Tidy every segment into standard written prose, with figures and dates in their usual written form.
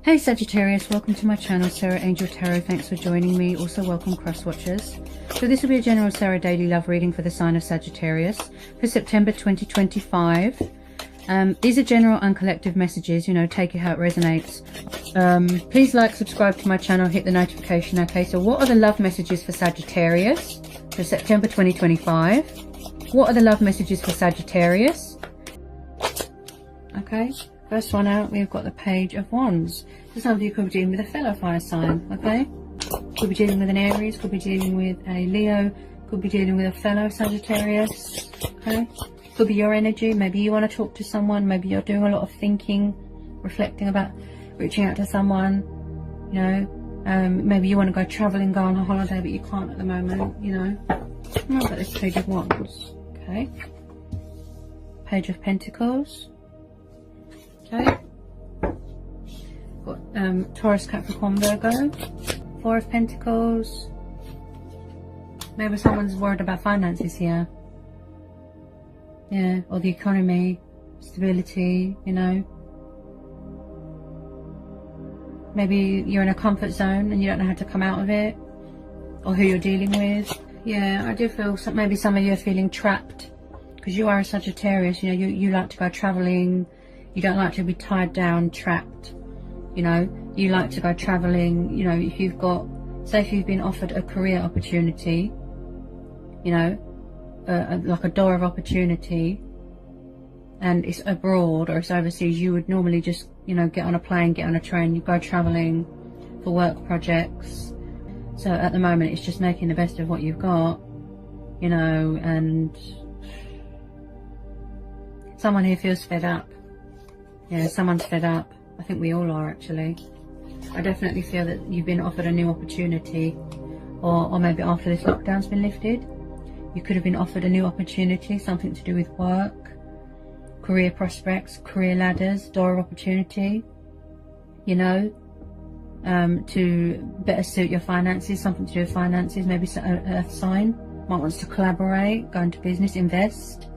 Hey Sagittarius, welcome to my channel, Sarah Angel Tarot. Thanks for joining me. Also welcome cross watchers. So this will be a general Sarah daily love reading for the sign of Sagittarius for September 2025. These are general and collective messages, you know, take it how it resonates. Please like, subscribe to my channel, hit the notification. Okay, so what are the love messages for Sagittarius for September 2025? What are the love messages for Sagittarius? Okay, first one out, we've got the Page of Wands. So some of you could be dealing with a fellow fire sign, okay? Could be dealing with an Aries, could be dealing with a Leo, could be dealing with a fellow Sagittarius, okay? Could be your energy. Maybe you want to talk to someone, maybe you're doing a lot of thinking, reflecting about reaching out to someone, you know. Maybe you want to go travelling, go on a holiday, but you can't at the moment, you know. I've got this Page of Wands, okay? Page of Pentacles. Okay, got Taurus, Capricorn, Virgo. Four of Pentacles. Maybe someone's worried about finances here. Yeah, or the economy, stability, you know. Maybe you're in a comfort zone and you don't know how to come out of it, or who you're dealing with. Yeah, I do feel maybe some of you are feeling trapped because you are a Sagittarius. You know, you like to go travelling. You don't like to be tied down, trapped, you know. You like to go travelling, you know. If you've got, say if you've been offered a career opportunity, you know, like a door of opportunity, and it's abroad or it's overseas, you would normally just, you know, get on a plane, get on a train, you go travelling for work projects. So at the moment it's just making the best of what you've got, you know, and someone here feels fed up. Yeah, someone's fed up. I think we all are, actually. I definitely feel that you've been offered a new opportunity, or maybe after this lockdown's been lifted, you could have been offered a new opportunity, something to do with work, career prospects, career ladders, door of opportunity, you know, to better suit your finances, something to do with finances. Maybe an earth sign might wants to collaborate, go into business, invest.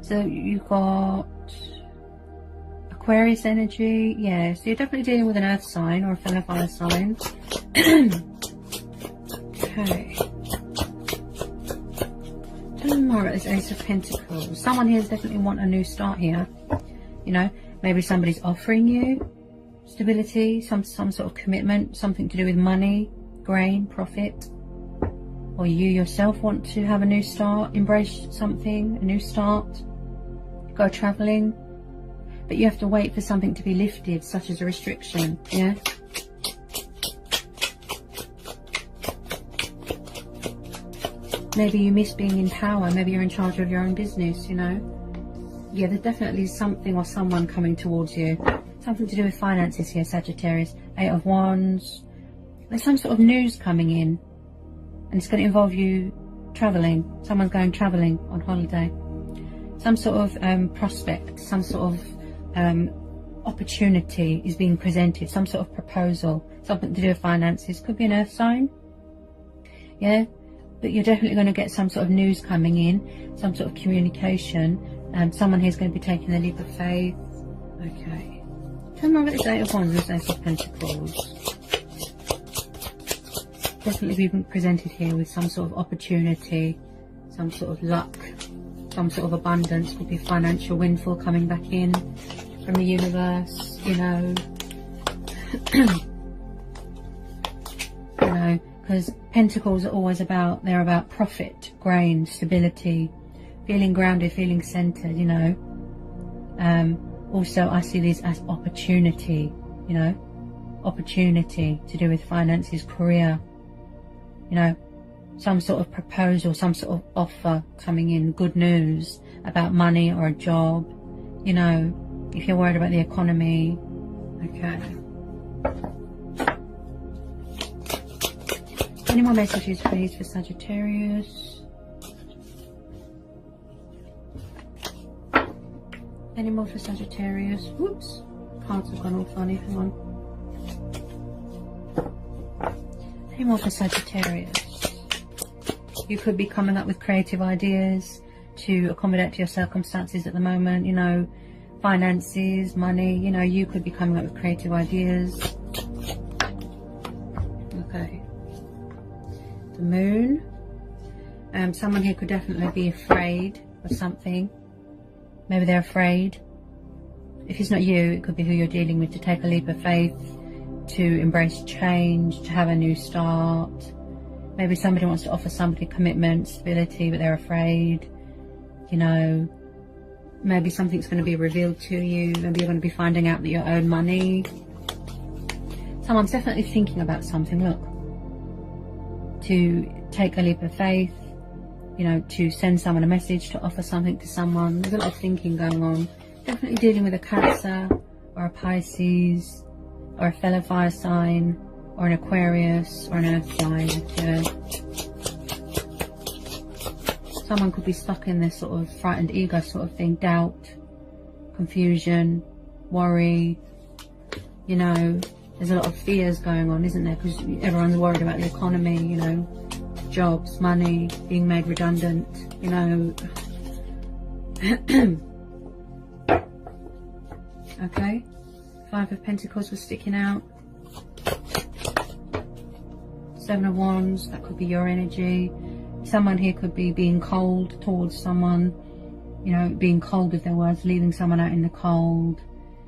So you've got Aquarius energy, yeah, so you're definitely dealing with an earth sign or a fellow fire sign. Okay. Tell me more about this Ace of Pentacles. Someone here is definitely want a new start here. You know, maybe somebody's offering you stability, some sort of commitment, something to do with money, gain, profit. Or you yourself want to have a new start, embrace something, a new start, go travelling. But you have to wait for something to be lifted, such as a restriction, yeah? Maybe you miss being in power. Maybe you're in charge of your own business, you know? Yeah, there's definitely something or someone coming towards you. Something to do with finances here, Sagittarius. Eight of Wands. There's some sort of news coming in. And it's going to involve you travelling. Someone's going travelling on holiday. Some sort of prospect, some sort of opportunity is being presented, some sort of proposal, something to do with finances. Could be an earth sign, yeah, but you're definitely going to get some sort of news coming in, some sort of communication. Someone here is going to be taking the leap of faith. Okay, tell me about this Eight of Wands, this Ace of Pentacles. Definitely being presented here with some sort of opportunity, some sort of luck, some sort of abundance. Could be financial windfall coming back in from the universe, you know. You know, because Pentacles are always about, they're about profit, gain, stability, feeling grounded, feeling centered, you know. Also I see these as opportunity, you know, opportunity to do with finances, career, you know, some sort of proposal, some sort of offer coming in, good news about money or a job, you know, if you're worried about the economy. Okay. Any more messages, please, for Sagittarius? Any more for Sagittarius? Whoops, cards have gone all funny. Hang on. Any more for Sagittarius? You could be coming up with creative ideas to accommodate to your circumstances at the moment, you know. finances, money. You know, you could be coming up with creative ideas. Okay. The moon. Someone here could definitely be afraid of something. Maybe they're afraid. If it's not you, it could be who you're dealing with, to take a leap of faith, to embrace change, to have a new start. Maybe somebody wants to offer somebody commitment, stability, but they're afraid. You know, maybe something's going to be revealed to you. Maybe you're going to be finding out that you own money. Someone's definitely thinking about something, look. To take a leap of faith, you know, to send someone a message, to offer something to someone. There's a lot of thinking going on. Definitely dealing with a Cancer or a Pisces or a fellow fire sign or an Aquarius or an earth sign. Yeah. Someone could be stuck in this sort of frightened ego sort of thing. Doubt, confusion, worry. You know, there's a lot of fears going on, isn't there? Because everyone's worried about the economy, you know. Jobs, money, being made redundant, you know. Okay, 5 of Pentacles was sticking out. 7 of Wands, that could be your energy. Someone here could be being cold towards someone, you know, being cold with their words, leaving someone out in the cold.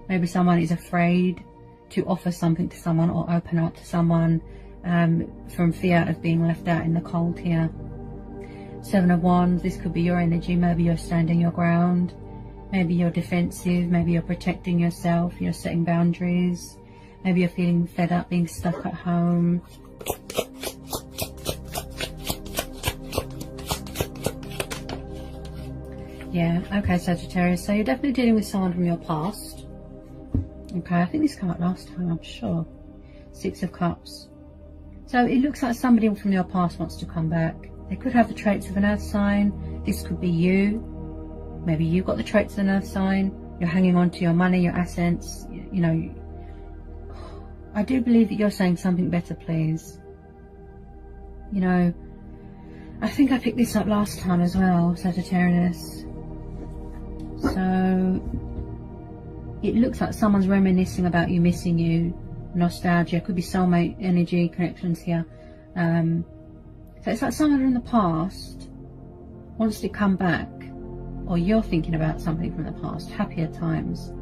Maybe someone is afraid to offer something to someone or open up to someone from fear of being left out in the cold here. 7 of Wands, this could be your energy. Maybe you're standing your ground. Maybe you're defensive. Maybe you're protecting yourself. You're setting boundaries. Maybe you're feeling fed up being stuck at home. Yeah, okay, Sagittarius. So you're definitely dealing with someone from your past. Okay, I think this came up last time, I'm sure. 6 of Cups. So it looks like somebody from your past wants to come back. They could have the traits of an earth sign. This could be you. Maybe you've got the traits of an earth sign. You're hanging on to your money, your assets. You know, I do believe that you're saying something better, please. You know, I think I picked this up last time as well, Sagittarius. So it looks like someone's reminiscing about you, missing you. Nostalgia, could be soulmate energy connections here. So it's like someone from the past wants to come back, or you're thinking about something from the past, happier times,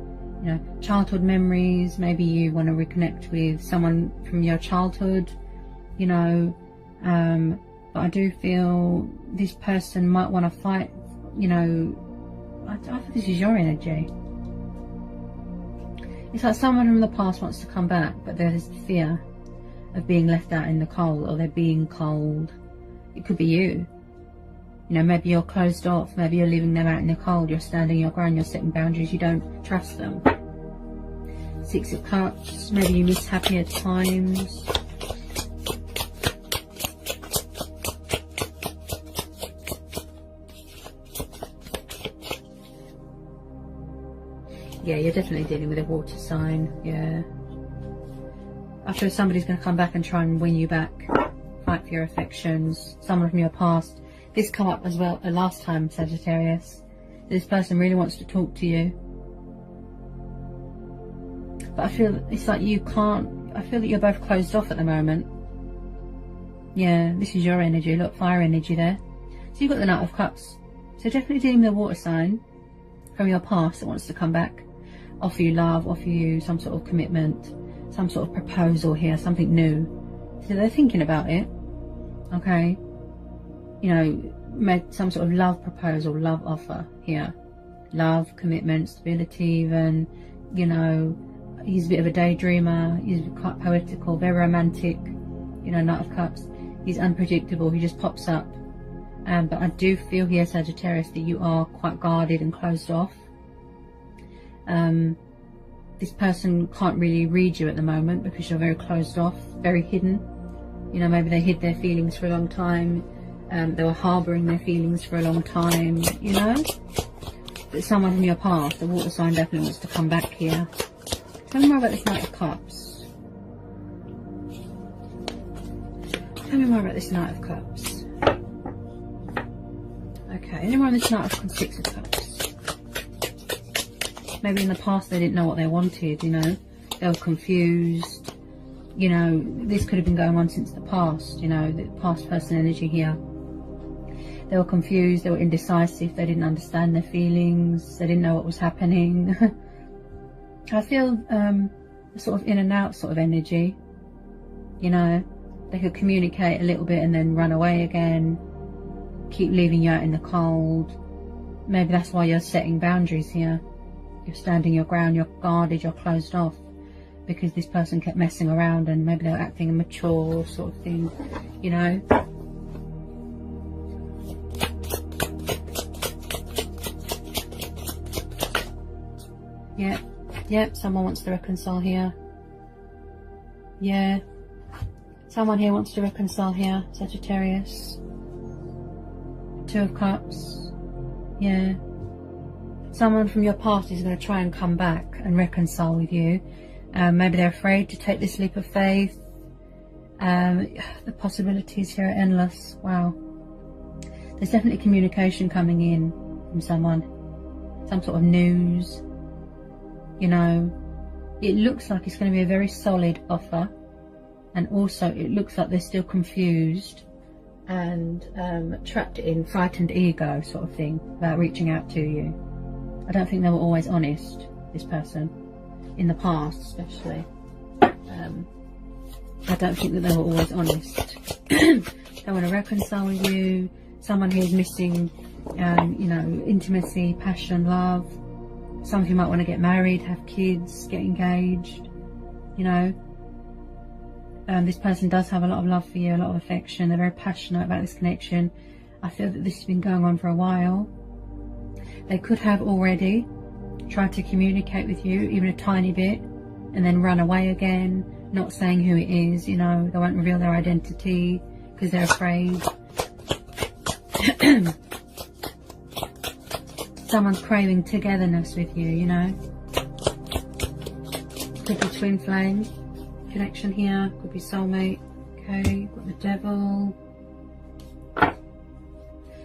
you know, childhood memories. Maybe you want to reconnect with someone from your childhood, you know, but I do feel this person might want to fight, you know. I think this is your energy. It's like someone from the past wants to come back, but there's fear of being left out in the cold, or they're being cold. It could be you. You know, maybe you're closed off, maybe you're leaving them out in the cold, you're standing your ground, you're setting boundaries, you don't trust them. 6 of Cups, maybe you miss happier times. Yeah, you're definitely dealing with a water sign, yeah. I feel somebody's going to come back and try and win you back, fight for your affections, someone from your past. This come up as well last time, Sagittarius. This person really wants to talk to you. But I feel it's like you can't, I feel that you're both closed off at the moment. Yeah, this is your energy, look, fire energy there. So you've got the Knight of Cups. So definitely dealing with a water sign from your past that wants to come back. Offer you love, offer you some sort of commitment, some sort of proposal here, something new. So they're thinking about it, okay? You know, make some sort of love proposal, love offer here. Love, commitment, stability even, you know. He's a bit of a daydreamer, he's quite poetical, very romantic, you know, Knight of Cups. He's unpredictable, he just pops up. But I do feel here, Sagittarius, that you are quite guarded and closed off. This person can't really read you at the moment because you're very closed off, very hidden. You know, maybe they hid their feelings for a long time. They were harbouring their feelings for a long time, you know. But someone from your past, the water sign, definitely wants to come back here. Tell me more about this Knight of Cups. Tell me more about this Knight of Cups. Okay, any more on this Knight of Cups, 6 of Cups. Maybe in the past they didn't know what they wanted, you know. They were confused. You know, this could have been going on since the past, you know, the past person energy here. They were confused, they were indecisive, they didn't understand their feelings, they didn't know what was happening. I feel sort of in and out sort of energy, you know. They could communicate a little bit and then run away again, keep leaving you out in the cold. Maybe that's why you're setting boundaries here. You're standing your ground, you're guarded, you're closed off, because this person kept messing around and maybe they were acting immature sort of thing, you know. Yep, someone wants to reconcile here. Yeah, someone here wants to reconcile here, Sagittarius. 2 of Cups. Yeah. Someone from your past is going to try and come back and reconcile with you. Maybe they're afraid to take this leap of faith. The possibilities here are endless. Wow. There's definitely communication coming in from someone. Some sort of news. You know, it looks like it's going to be a very solid offer. And also it looks like they're still confused and trapped in frightened ego sort of thing about reaching out to you. I don't think they were always honest, this person, in the past especially. I don't think that they were always honest. They want to reconcile with you. Someone who's missing, you know, intimacy, passion, love. Some of you might want to get married, have kids, get engaged, you know. This person does have a lot of love for you, a lot of affection. They're very passionate about this connection. I feel that this has been going on for a while. They could have already tried to communicate with you, even a tiny bit, and then run away again, not saying who it is, you know. They won't reveal their identity because they're afraid. Someone's craving togetherness with you, you know. Could be twin flame connection here, could be soulmate. Okay, got the Devil.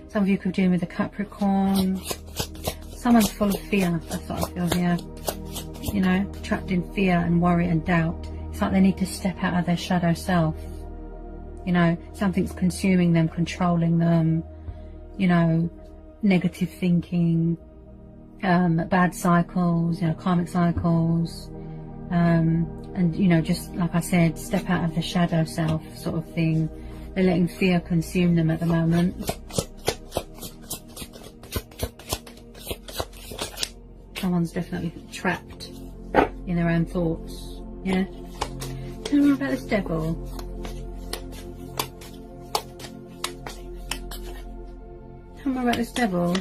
Some of you could be dealing with a Capricorn. Someone's full of fear, that's what I feel here. You know, trapped in fear and worry and doubt. It's like they need to step out of their shadow self. You know, something's consuming them, controlling them. You know, negative thinking, bad cycles, you know, karmic cycles, and you know, just like I said, step out of the shadow self sort of thing. They're letting fear consume them at the moment. Someone's definitely trapped in their own thoughts. Yeah. Tell me more about this Devil. Tell me more about this Devil.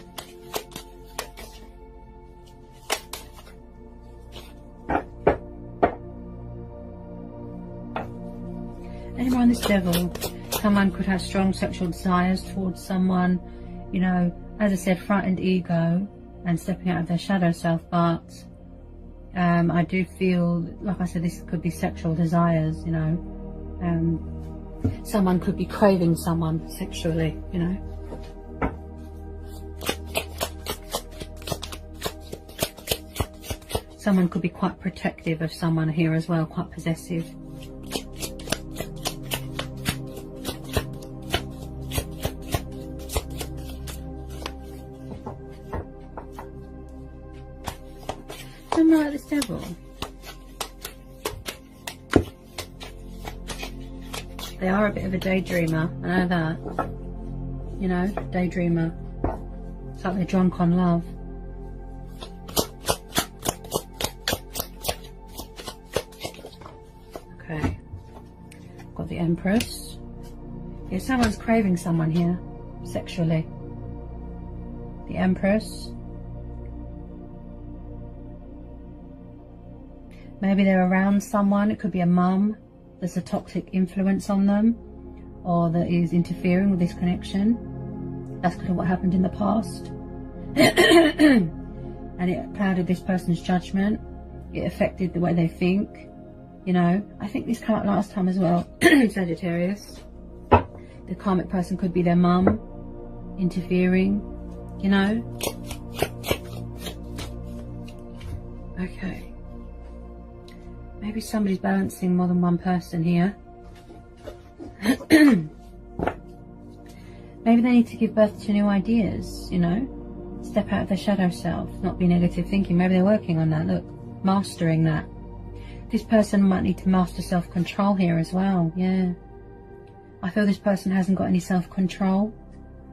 Anyone on this Devil? Someone could have strong sexual desires towards someone, you know, as I said, frightened ego and stepping out of their shadow self, but I do feel, like I said, this could be sexual desires, you know. Someone could be craving someone sexually, you know. Someone could be quite protective of someone here as well, quite possessive. Like this Devil. They are a bit of a daydreamer, I know that. You know, daydreamer. It's like they're drunk on love. Okay. Got the Empress. Yeah, someone's craving someone here, sexually. The Empress. Maybe they're around someone, it could be a mum, there's a toxic influence on them, or that is interfering with this connection. That's kind of what happened in the past. And it clouded this person's judgment, it affected the way they think. You know, I think this came out last time as well, Sagittarius. The karmic person could be their mum, interfering, you know. Okay. Maybe somebody's balancing more than one person here. Maybe they need to give birth to new ideas, you know? Step out of their shadow self, not be negative thinking. Maybe they're working on that, look, mastering that. This person might need to master self-control here as well, yeah. I feel this person hasn't got any self-control,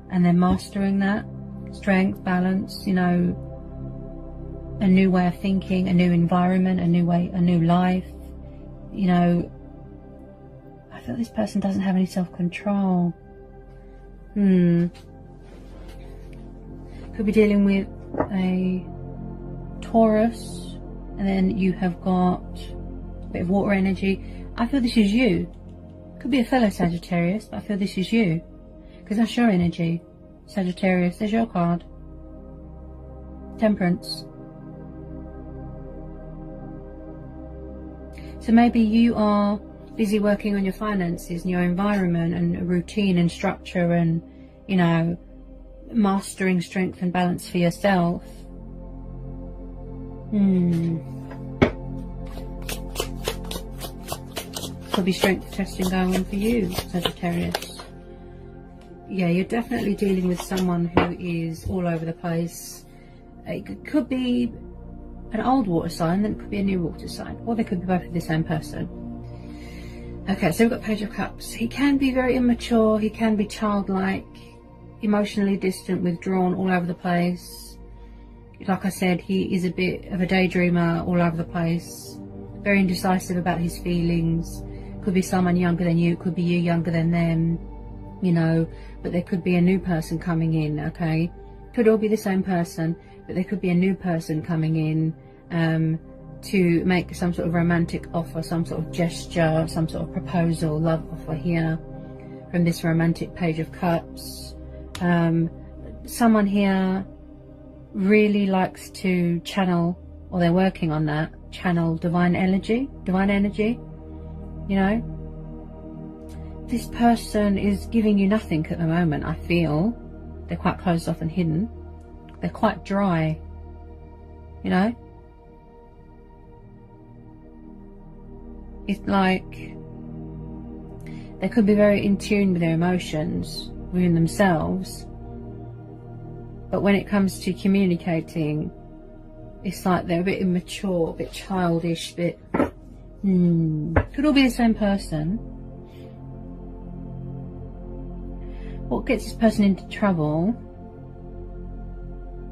and they're mastering that. Strength, balance, you know, a new way of thinking, a new environment, a new way, a new life, you know. I feel this person doesn't have any self-control. Could be dealing with a Taurus, and then you have got a bit of water energy. I feel this is you. Could be a fellow Sagittarius, but I feel this is you, because that's your energy. Sagittarius, there's your card. Temperance. So maybe you are busy working on your finances and your environment and routine and structure and, you know, mastering strength and balance for yourself. Could be strength testing going on for you, Sagittarius. Yeah, you're definitely dealing with someone who is all over the place. It could be an old water sign, then it could be a new water sign, or they could be both of the same person. Okay, so we've got Page of Cups. He can be very immature, he can be childlike, emotionally distant, withdrawn, all over the place. Like I said, he is a bit of a daydreamer, all over the place, very indecisive about his feelings. Could be someone younger than you, could be you younger than them, you know, but there could be a new person coming in, okay? Could all be the same person, but there could be a new person coming in to make some sort of romantic offer, some sort of gesture, some sort of proposal, love offer here from this romantic Page of Cups. Someone here really likes to channel, or they're working on that, channel divine energy, you know. This person is giving you nothing at the moment, I feel. They're quite closed off and hidden. They're quite dry, you know. It's like they could be very in tune with their emotions within themselves, but when it comes to communicating, it's like they're a bit immature, a bit childish, a bit could all be the same person. What gets this person into trouble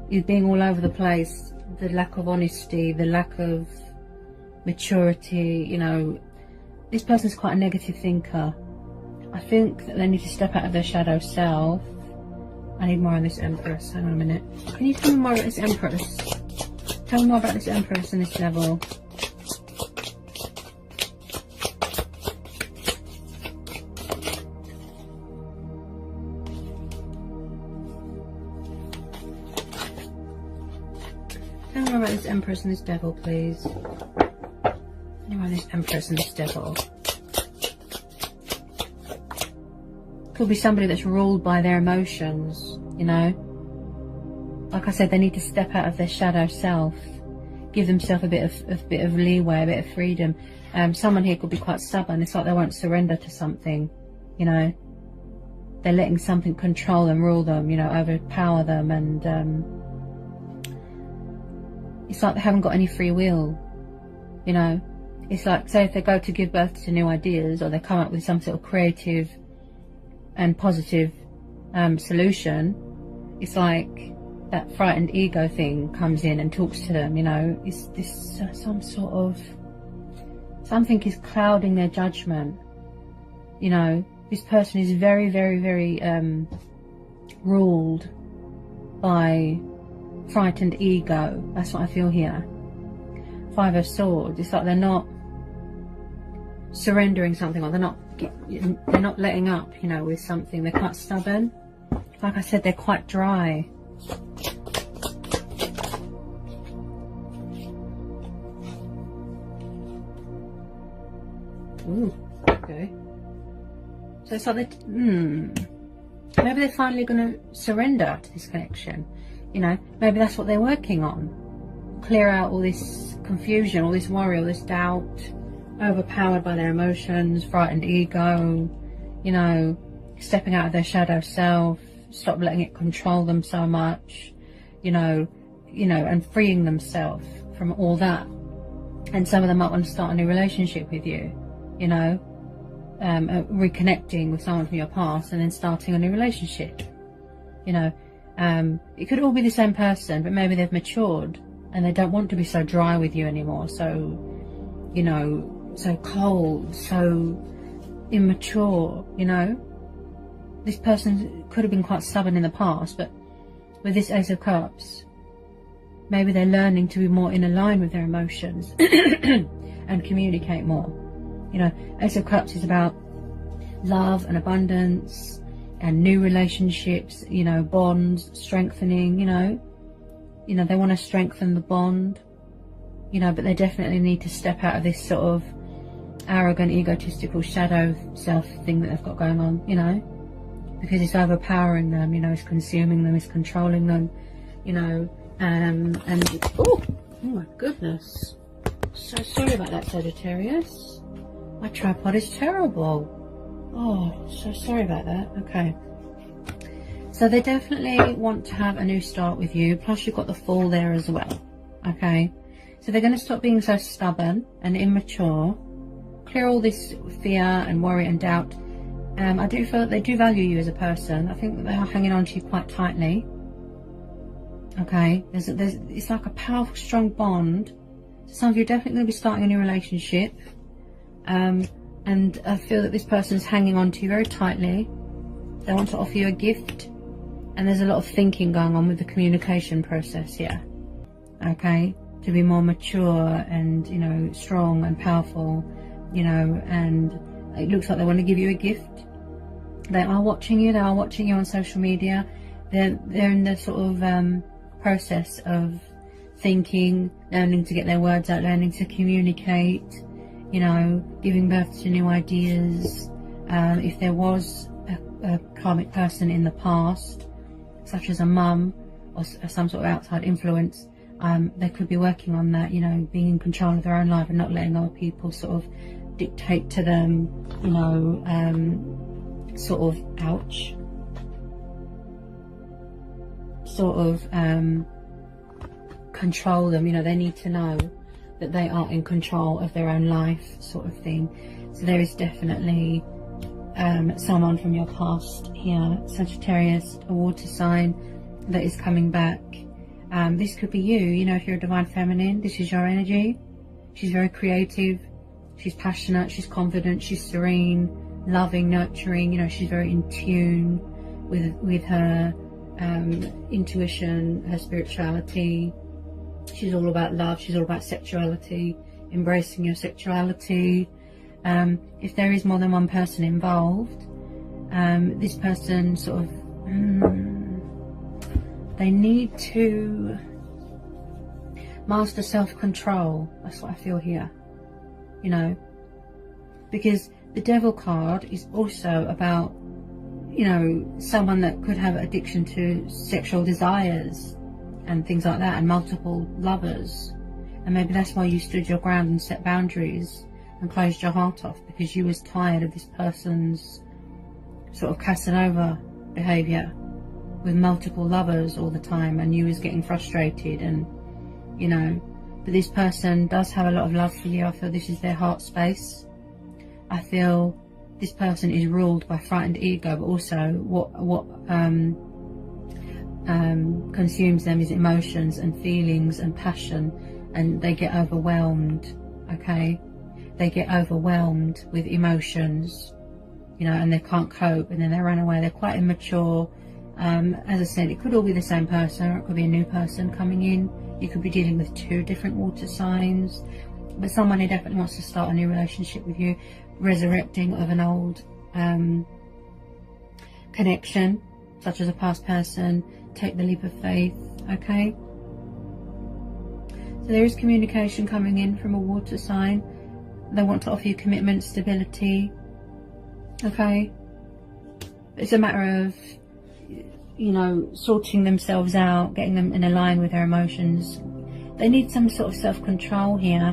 is being all over the place, the lack of honesty, the lack of maturity, you know. This person's quite a negative thinker. I think that they need to step out of their shadow self. I need more on this Empress. Hang on a minute. Can you tell me more about this Empress? Tell me more about this Empress and this level. Tell me more about this Empress and this Devil, please. Tell me more about this Empress and this Devil. Could be somebody that's ruled by their emotions, you know. Like I said, they need to step out of their shadow self, give themselves a bit of leeway, a bit of freedom. Someone here could be quite stubborn. It's like they won't surrender to something, you know. They're letting something control them, rule them, you know, overpower them, and it's like they haven't got any free will, you know. It's like, say if they go to give birth to new ideas, or they come up with some sort of creative and positive solution, it's like that frightened ego thing comes in and talks to them, you know. Is this some sort of, something is clouding their judgment, you know. This person is very, very, very ruled by frightened ego. That's what I feel here. Five of Swords. It's like they're not surrendering something, or they're not letting up, you know, with something. They're quite stubborn. Like I said, they're quite dry. Ooh, okay. So it's like maybe they're finally going to surrender to this connection, you know. Maybe that's what they're working on. clear out all this confusion, all this worry, all this doubt, overpowered by their emotions, frightened ego, you know, stepping out of their shadow self, stop letting it control them so much, you know, and freeing themselves from all that. And some of them might want to start a new relationship with you, you know, reconnecting with someone from your past and then starting a new relationship, you know. It could all be the same person, but maybe they've matured and they don't want to be so dry with you anymore, so, you know, so cold, so immature, you know. This person could have been quite stubborn in the past, but with this Ace of Cups, maybe they're learning to be more in line with their emotions and communicate more. You know, Ace of Cups is about love and abundance and new relationships, you know, bonds, strengthening, you know, they want to strengthen the bond, you know, but they definitely need to step out of this sort of arrogant, egotistical shadow self thing that they've got going on, you know, because it's overpowering them, you know, it's consuming them, it's controlling them, you know, and oh my goodness, so sorry about that, Sagittarius. My tripod is terrible. Oh, so sorry about that. Okay, so they definitely want to have a new start with you, plus you've got the Fool there as well. Okay, so they're going to stop being so stubborn and immature, clear all this fear and worry and doubt. I do feel that they do value you as a person. I think that they are hanging on to you quite tightly. Okay, it's like a powerful, strong bond. Some of you are definitely going to be starting a new relationship. And I feel that this person's hanging on to you very tightly. They want to offer you a gift. And there's a lot of thinking going on with the communication process here. Okay, to be more mature and, you know, strong and powerful, you know, and it looks like they want to give you a gift. They are watching you. They are watching you on social media. They're in the sort of process of thinking, learning to get their words out, learning to communicate, you know, giving birth to new ideas. If there was a karmic person in the past, such as a mum or some sort of outside influence, they could be working on that, you know, being in control of their own life and not letting other people sort of dictate to them, you know, sort of, ouch, sort of control them. You know, they need to know that they are in control of their own life, sort of thing. So there is definitely someone from your past here, Sagittarius, a water sign, that is coming back. This could be you, you know, if you're a divine feminine, this is your energy. She's very creative, she's passionate, she's confident, she's serene, loving, nurturing, you know, she's very in tune with her intuition, her spirituality. She's all about love, she's all about sexuality, embracing your sexuality. If there is more than one person involved, this person sort of, they need to master self-control. That's what I feel here, you know, because the Devil card is also about, you know, someone that could have addiction to sexual desires and things like that, and multiple lovers. And maybe that's why you stood your ground and set boundaries and closed your heart off, because you was tired of this person's sort of Casanova behaviour with multiple lovers all the time, and you was getting frustrated, and, you know, but this person does have a lot of love for you. I feel this is their heart space. I feel this person is ruled by frightened ego, but also what consumes them is emotions and feelings and passion, and they get overwhelmed. Okay, they get overwhelmed with emotions, you know, and they can't cope, and then they run away. They're quite immature. As I said, it could all be the same person, or it could be a new person coming in. You could be dealing with two different water signs, but someone who definitely wants to start a new relationship with you, resurrecting of an old connection, such as a past person. Take the leap of faith. Okay, so there is communication coming in from a water sign. They want to offer you commitment, stability. Okay, it's a matter of, you know, sorting themselves out, getting them in line with their emotions, they need some sort of self-control here,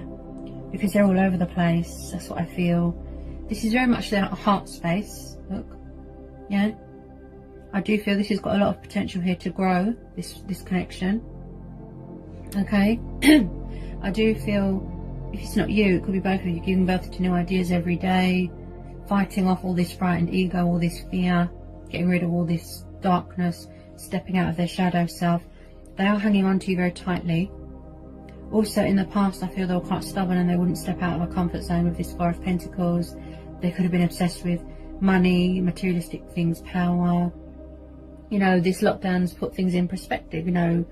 because they're all over the place. That's what I feel. This is very much their heart space. Look, yeah. I do feel this has got a lot of potential here to grow, this connection. Okay. I do feel, if it's not you, it could be both of you, giving birth to new ideas every day, fighting off all this frightened ego, all this fear, getting rid of all this darkness, stepping out of their shadow self. They are hanging on to you very tightly. Also, in the past, I feel they were quite stubborn and they wouldn't step out of a comfort zone with this Four of Pentacles. They could have been obsessed with money, materialistic things, power. You know, this lockdown's put things in perspective. You know,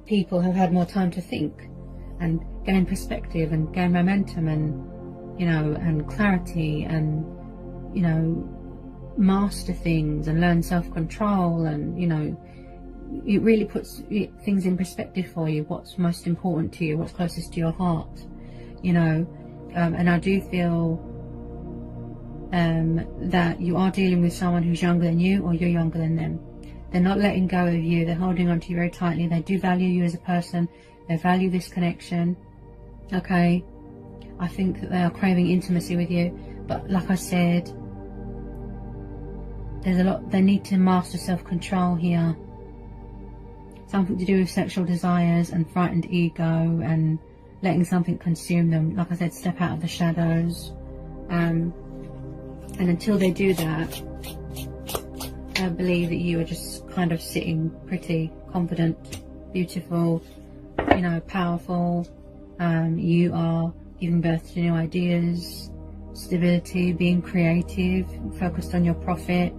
people have had more time to think and gain perspective and gain momentum and, you know, and clarity and, you know, master things and learn self-control, and, you know, it really puts things in perspective for you, what's most important to you, what's closest to your heart, you know. And I do feel that you are dealing with someone who's younger than you, or you're younger than them. They're not letting go of you, they're holding on to you very tightly. They do value you as a person, they value this connection, okay. I think that they are craving intimacy with you, but like I said, there's a lot, they need to master self-control here. Something to do with sexual desires and frightened ego and letting something consume them. Like I said, step out of the shadows. And until they do that, I believe that you are just kind of sitting pretty, confident, beautiful, you know, powerful. You are giving birth to new ideas, stability, being creative, focused on your profit,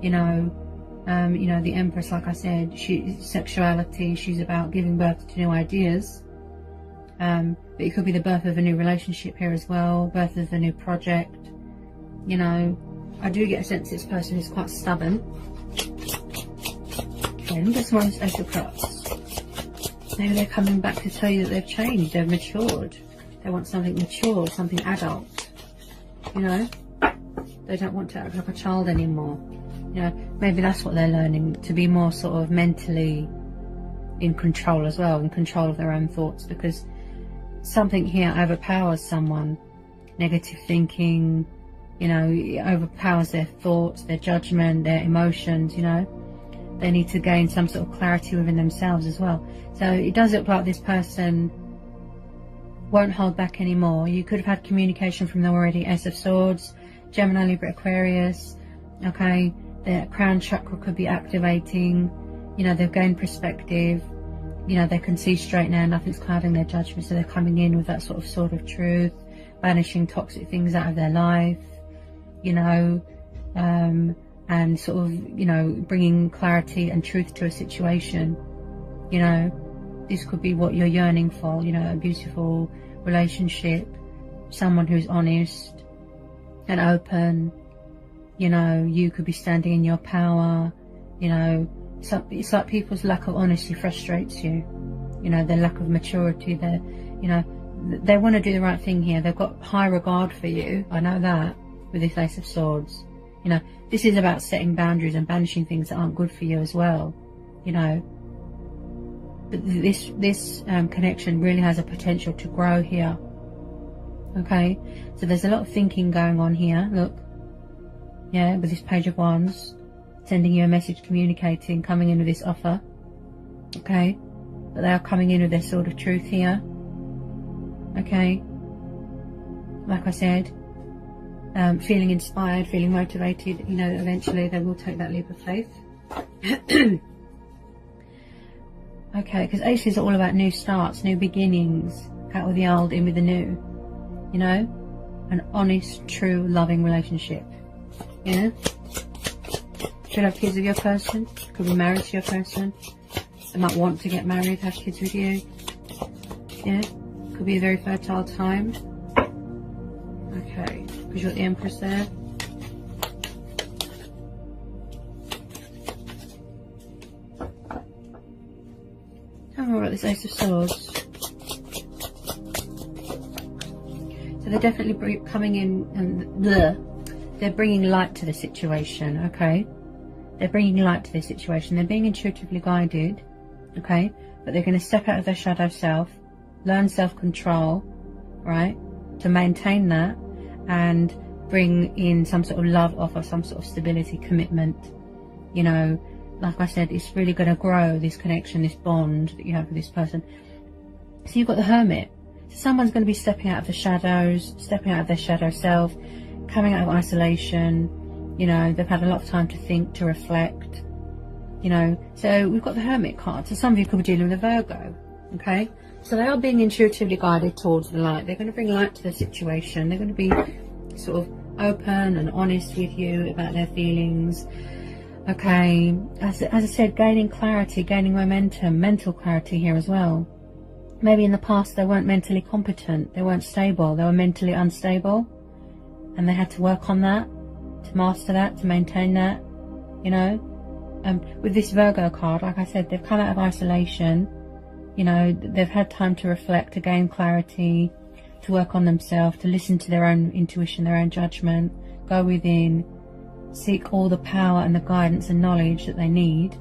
you know. You know, the Empress, like I said, sexuality, she's about giving birth to new ideas. But it could be the birth of a new relationship here as well, birth of a new project. You know, I do get a sense this person is quite stubborn. Okay, look at someone's Ace of Cups. Maybe they're coming back to tell you that they've changed, they've matured. They want something mature, something adult. You know, they don't want to act like a child anymore. You know, maybe that's what they're learning, to be more sort of mentally in control as well, in control of their own thoughts, because something here overpowers someone. Negative thinking, you know, it overpowers their thoughts, their judgment, their emotions, you know. They need to gain some sort of clarity within themselves as well. So it does look like this person won't hold back anymore. You could have had communication from them already. Ace of Swords, Gemini, Libra, Aquarius, okay. Their crown chakra could be activating, you know, they've gained perspective, you know, they can see straight now, nothing's clouding their judgment, so they're coming in with that sort of sword of truth, banishing toxic things out of their life, you know, and sort of, you know, bringing clarity and truth to a situation. You know, this could be what you're yearning for, you know, a beautiful relationship, someone who's honest and open. You know, you could be standing in your power. You know, it's like people's lack of honesty frustrates you. You know, their lack of maturity. Their, you know, they want to do the right thing here. They've got high regard for you. I know that with this Ace of Swords. You know, this is about setting boundaries and banishing things that aren't good for you as well. You know, but this connection really has a potential to grow here. Okay, so there's a lot of thinking going on here. Look. Yeah, with this Page of Wands, sending you a message, communicating, coming in with this offer. Okay, but they are coming in with their sword of truth here. Okay, like I said, feeling inspired, feeling motivated. You know, eventually they will take that leap of faith. Okay, because Ace is all about new starts, new beginnings, out with the old, in with the new. You know, an honest, true, loving relationship. You know, should have kids with your person, could be married to your person. They might want to get married, have kids with you. Yeah, could be a very fertile time. Okay, because you've got the Empress there. Tell me more about this Ace of Swords. So they're definitely coming in and they're bringing light to the situation, okay? They're bringing light to the situation. They're being intuitively guided, okay? But they're going to step out of their shadow self, learn self-control, right, to maintain that, and bring in some sort of love offer, some sort of stability, commitment. You know, like I said, it's really going to grow, this connection, this bond that you have with this person. So you've got the Hermit. So someone's going to be stepping out of the shadows, stepping out of their shadow self, coming out of isolation. You know, they've had a lot of time to think, to reflect. You know, so we've got the Hermit card. So some of you could be dealing with a Virgo, okay? So they are being intuitively guided towards the light. They're going to bring light to the situation. They're going to be sort of open and honest with you about their feelings. Okay, as I said, gaining clarity, gaining momentum, mental clarity here as well. Maybe in the past they weren't mentally competent, they weren't stable, they were mentally unstable, and they had to work on that, to master that, to maintain that, you know. With this Virgo card, like I said, they've come out of isolation, you know, they've had time to reflect, to gain clarity, to work on themselves, to listen to their own intuition, their own judgment, go within, seek all the power and the guidance and knowledge that they need,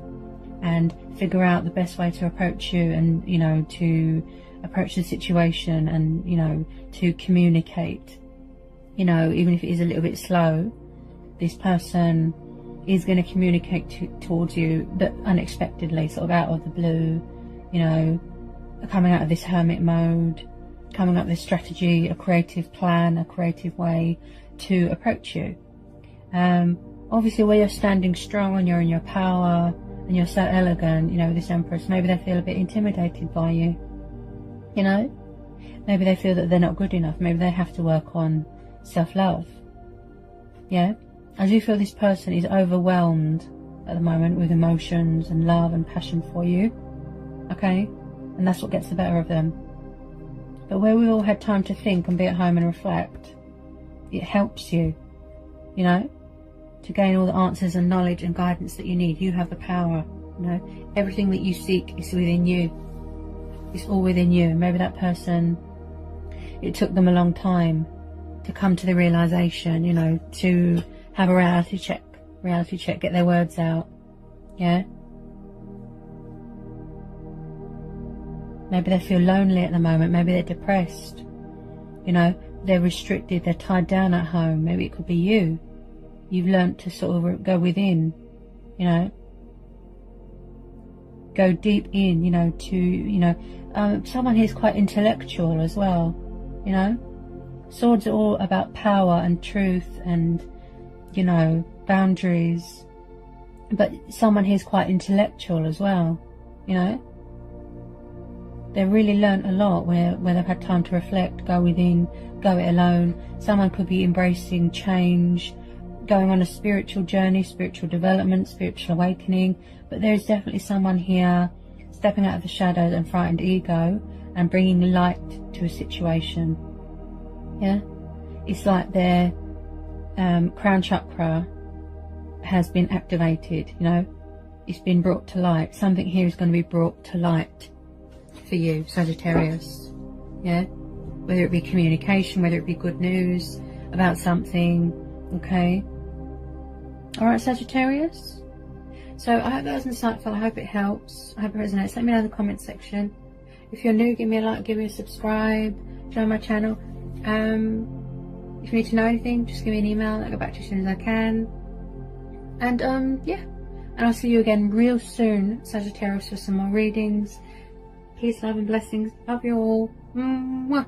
and figure out the best way to approach you, and, you know, to approach the situation, and, you know, to communicate. You know, even if it is a little bit slow, this person is going to communicate towards you, but unexpectedly, sort of out of the blue, you know, coming out of this hermit mode, coming up with a strategy, a creative plan, a creative way to approach you. Obviously where you're standing strong and you're in your power and you're so elegant, you know, with this Empress, maybe they feel a bit intimidated by you, you know, maybe they feel that they're not good enough, maybe they have to work on self-love. Yeah, I do feel this person is overwhelmed at the moment with emotions and love and passion for you, okay, and that's what gets the better of them. But where we all had time to think and be at home and reflect, it helps you, you know, to gain all the answers and knowledge and guidance that you need. You have the power, you know, everything that you seek is within you. It's all within you. And maybe that person, it took them a long time to come to the realization, you know, to have a reality check, get their words out, yeah. Maybe they feel lonely at the moment, maybe they're depressed, you know, they're restricted, they're tied down at home. Maybe it could be you. You've learnt to sort of go within, you know, go deep in, you know, to, you know, someone who's quite intellectual as well, you know. Swords are all about power and truth and, you know, boundaries, but someone who's quite intellectual as well, you know. They've really learnt a lot where they've had time to reflect, go within, go it alone. Someone could be embracing change, going on a spiritual journey, spiritual development, spiritual awakening. But there's definitely someone here stepping out of the shadows and frightened ego and bringing light to a situation. Yeah, it's like their crown chakra has been activated, you know, it's been brought to light. Something here is going to be brought to light for you, Sagittarius. Yeah, whether it be communication, whether it be good news about something. Okay, all right, Sagittarius. So I hope that was insightful. I hope it helps. I hope it resonates. Let me know in the comment section. If you're new, give me a like, give me a subscribe, join my channel. If you need to know anything, just give me an email. I'll get back to you as soon as I can. And yeah, and I'll see you again real soon, Sagittarius, for some more readings. Peace, love and blessings. Love you all. Mwah.